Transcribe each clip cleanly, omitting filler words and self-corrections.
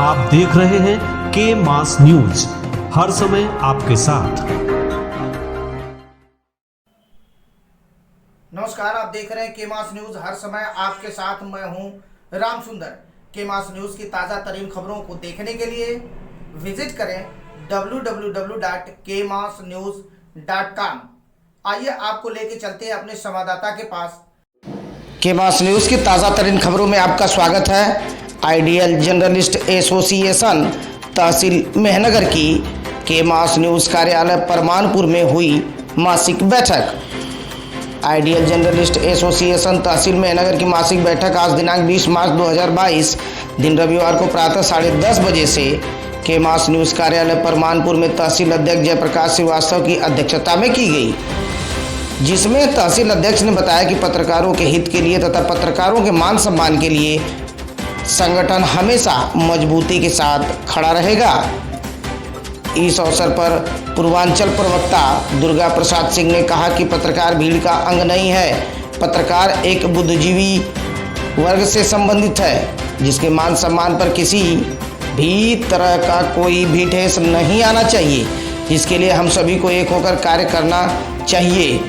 आप देख रहे हैं के मास न्यूज, हर समय आपके साथ। नमस्कार, आप देख रहे हैं के मास न्यूज, हर समय आपके साथ। मैं हूं राम सुंदर। के मास न्यूज की ताज़ा तरीन खबरों को देखने के लिए विजिट करें www.kmasnews.com। आइए आपको लेके चलते हैं अपने संवाददाता के पास। के मास न्यूज़ की ताज़ा तरीन खबरों में आपका स्वागत है। आइडियल जर्नलिस्ट एसोसिएशन तहसील मेहनगर की के मास न्यूज़ कार्यालय परमानपुर में हुई मासिक बैठक। आइडियल जर्नलिस्ट एसोसिएशन तहसील मेहनगर की मासिक बैठक आज दिनांक 20 मार्च 2022 दिन रविवार को प्रातः 10:30 बजे से के मास न्यूज़ कार्यालय परमानपुर में तहसील अध्यक्ष जयप्रकाश श्रीवास्तव की अध्यक्षता में की गई, जिसमें तहसील अध्यक्ष ने बताया कि पत्रकारों के हित के लिए तथा पत्रकारों के मान सम्मान के लिए संगठन हमेशा मजबूती के साथ खड़ा रहेगा। इस अवसर पर पूर्वांचल प्रवक्ता दुर्गा प्रसाद सिंह ने कहा कि पत्रकार भीड़ का अंग नहीं है, पत्रकार एक बुद्धिजीवी वर्ग से संबंधित है, जिसके मान सम्मान पर किसी भी तरह का कोई भी ठेस नहीं आना चाहिए, जिसके लिए हम सभी को एक होकर कार्य करना चाहिए।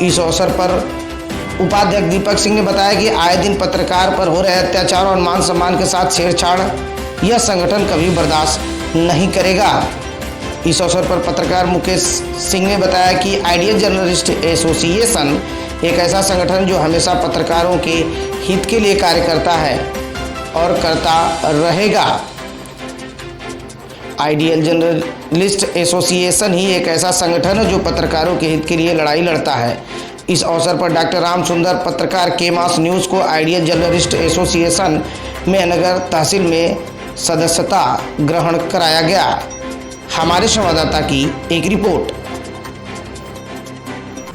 इस अवसर पर उपाध्यक्ष दीपक सिंह ने बताया कि आए दिन पत्रकार पर हो रहे अत्याचार और मान सम्मान के साथ छेड़छाड़ यह संगठन कभी बर्दाश्त नहीं करेगा। इस अवसर पर पत्रकार मुकेश सिंह ने बताया कि आइडियल जर्नलिस्ट एसोसिएशन एक ऐसा संगठन जो हमेशा पत्रकारों के हित के लिए कार्य करता है और करता रहेगा। आइडियल जर्नलिस्ट एसोसिएशन ही एक ऐसा संगठन है जो पत्रकारों के हित के लिए लड़ाई लड़ता है। इस अवसर पर डॉक्टर राम सुंदर पत्रकार के मास न्यूज़ को आइडियल जर्नलिस्ट एसोसिएशन मेहनगर तहसील में सदस्यता ग्रहण कराया गया। हमारे संवाददाता की एक रिपोर्ट।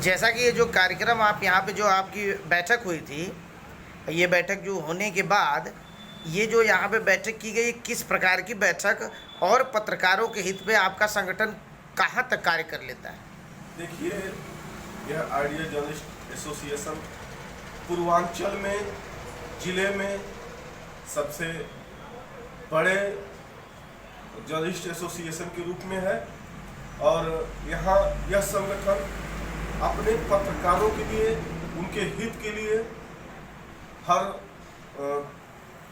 जैसा कि ये जो कार्यक्रम आप यहाँ पे जो आपकी बैठक हुई थी, ये बैठक जो होने के बाद ये जो यहाँ पे बैठक की गई, किस प्रकार की बैठक और पत्रकारों के हित पे आपका संगठन कहाँ तक कार्य कर लेता है? देखिए, यह आइडियल जर्नलिस्ट एसोसिएशन पूर्वांचल में जिले में सबसे बड़े जर्नलिस्ट एसोसिएशन के रूप में है और यहाँ यह संगठन अपने पत्रकारों के लिए, उनके हित के लिए हर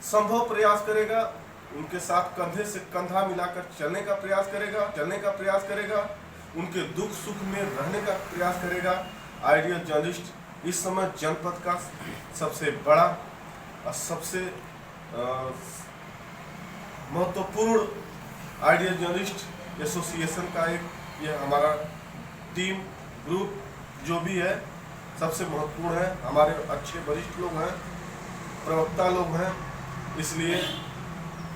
संभव प्रयास करेगा, उनके साथ कंधे से कंधा मिलाकर चलने का प्रयास करेगा, उनके दुख सुख में रहने का प्रयास करेगा। आइडियल जर्नलिस्ट इस समय जनपद का सबसे बड़ा और सबसे महत्वपूर्ण आइडियल जर्नलिस्ट एसोसिएशन का एक ये हमारा टीम ग्रुप जो भी है सबसे महत्वपूर्ण है। हमारे अच्छे वरिष्ठ लोग हैं, प्रवक्ता लोग हैं, इसलिए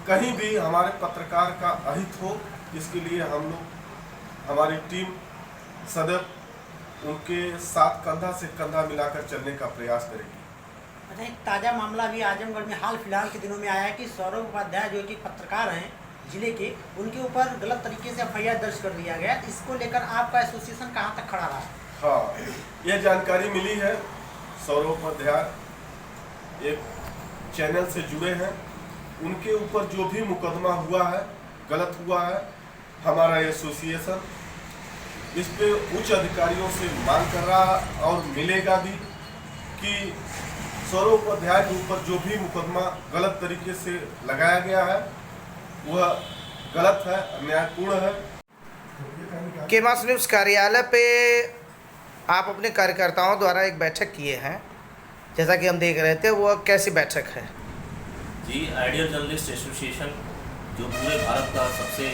कहीं भी हमारे पत्रकार का अहित हो, इसके लिए हम लोग, हमारी टीम सदैव उनके साथ कंधा से कंधा मिलाकर चलने का प्रयास करेगी। अच्छा, एक ताज़ा मामला भी आजमगढ़ में हाल फिलहाल के दिनों में आया है कि सौरभ उपाध्याय जो कि पत्रकार हैं जिले के, उनके ऊपर गलत तरीके से FIR दर्ज कर दिया गया। इसको लेकर आपका एसोसिएशन कहाँ तक खड़ा रहा? हाँ, यह जानकारी मिली है। सौरभ उपाध्याय एक चैनल से जुड़े हैं, उनके ऊपर जो भी मुकदमा हुआ है, गलत हुआ है, हमारा एसोसिएशन इस पे उच्च अधिकारियों से मांग कर रहा और मिलेगा भी कि सौरभ उपाध्याय के ऊपर जो भी मुकदमा गलत तरीके से लगाया गया है वह गलत है, अन्यायपूर्ण है। के मास न्यूज़ कार्यालय पे आप अपने कार्यकर्ताओं द्वारा एक बैठक किए हैं, जैसा कि हम देख रहे थे, वो कैसी बैठक है? जी, आइडियल जर्नलिस्ट एसोसिएशन जो पूरे भारत का सबसे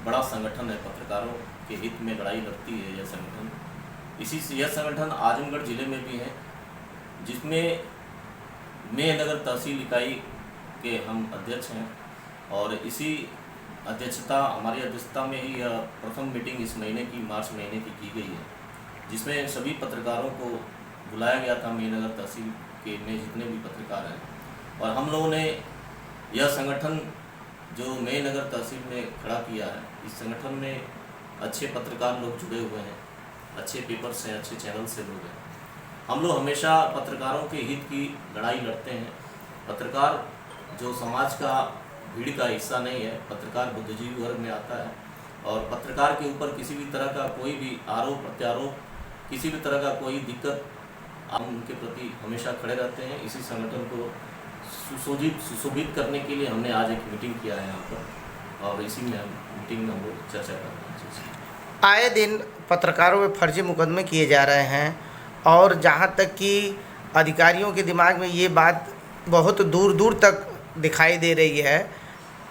बड़ा संगठन है, पत्रकारों के हित में लड़ाई लड़ती है यह संगठन। यह संगठन आजमगढ़ ज़िले में भी है, जिसमें मेहनगर तहसील इकाई के हम अध्यक्ष हैं और इसी हमारी अध्यक्षता में ही यह प्रथम मीटिंग इस महीने की, मार्च महीने की गई है, जिसमें सभी पत्रकारों को बुलाया गया था। मेहनगर तहसील के में जितने भी पत्रकार हैं, और हम लोगों ने यह संगठन जो मेहनगर तहसील में खड़ा किया है, इस संगठन में अच्छे पत्रकार लोग जुड़े हुए हैं, अच्छे पेपर से, अच्छे चैनल से लोग हैं। हम लोग हमेशा पत्रकारों के हित की लड़ाई लड़ते हैं। पत्रकार जो समाज का भीड़ का हिस्सा नहीं है। पत्रकार बुद्धिजीवी वर्ग में आता है और पत्रकार के ऊपर किसी भी तरह का कोई भी आरोप प्रत्यारोप, किसी भी तरह का कोई दिक्कत, हम उनके प्रति हमेशा खड़े रहते हैं। इसी संगठन को सुशोभित करने के लिए हमने आज एक मीटिंग किया है यहाँ पर और इसी में मीटिंग में हम लोग चर्चा कर रहे हैं। आए दिन पत्रकारों में फर्जी मुकदमे किए जा रहे हैं और जहाँ तक कि अधिकारियों के दिमाग में ये बात बहुत दूर दूर तक दिखाई दे रही है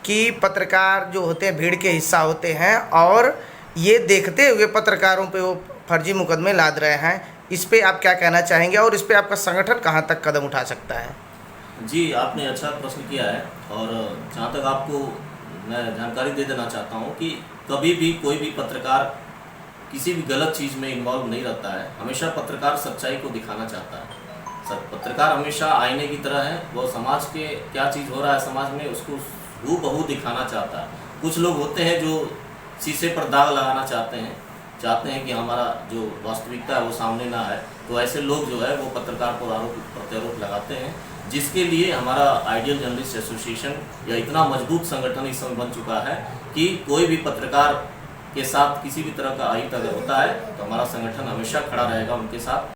कि पत्रकार जो होते हैं भीड़ के हिस्सा होते हैं और ये देखते हुए पत्रकारों पे वो फर्जी मुकदमे लाद रहे हैं। इस पे आप क्या कहना चाहेंगे और इस पे आपका संगठन कहाँ तक कदम उठा सकता है? जी, आपने अच्छा प्रश्न किया है और जहाँ तक आपको मैं जानकारी दे देना चाहता हूँ कि कभी भी कोई भी पत्रकार किसी भी गलत चीज़ में इन्वॉल्व नहीं रहता है। हमेशा पत्रकार सच्चाई को दिखाना चाहता है। पत्रकार हमेशा आईने की तरह है, वो समाज के क्या चीज़ हो रहा है समाज में उसको हूबहू दिखाना चाहता है। कुछ लोग होते हैं जो शीशे पर दाग लगाना चाहते हैं कि हमारा जो वास्तविकता है वो सामने ना आए, तो ऐसे लोग जो है वो पत्रकार पर आरोप प्रत्यारोप लगाते हैं, जिसके लिए हमारा आइडियल जर्नलिस्ट एसोसिएशन या इतना मजबूत संगठन इस समय बन चुका है कि कोई भी पत्रकार के साथ किसी भी तरह का अहित अगर होता है तो हमारा संगठन हमेशा खड़ा रहेगा उनके साथ।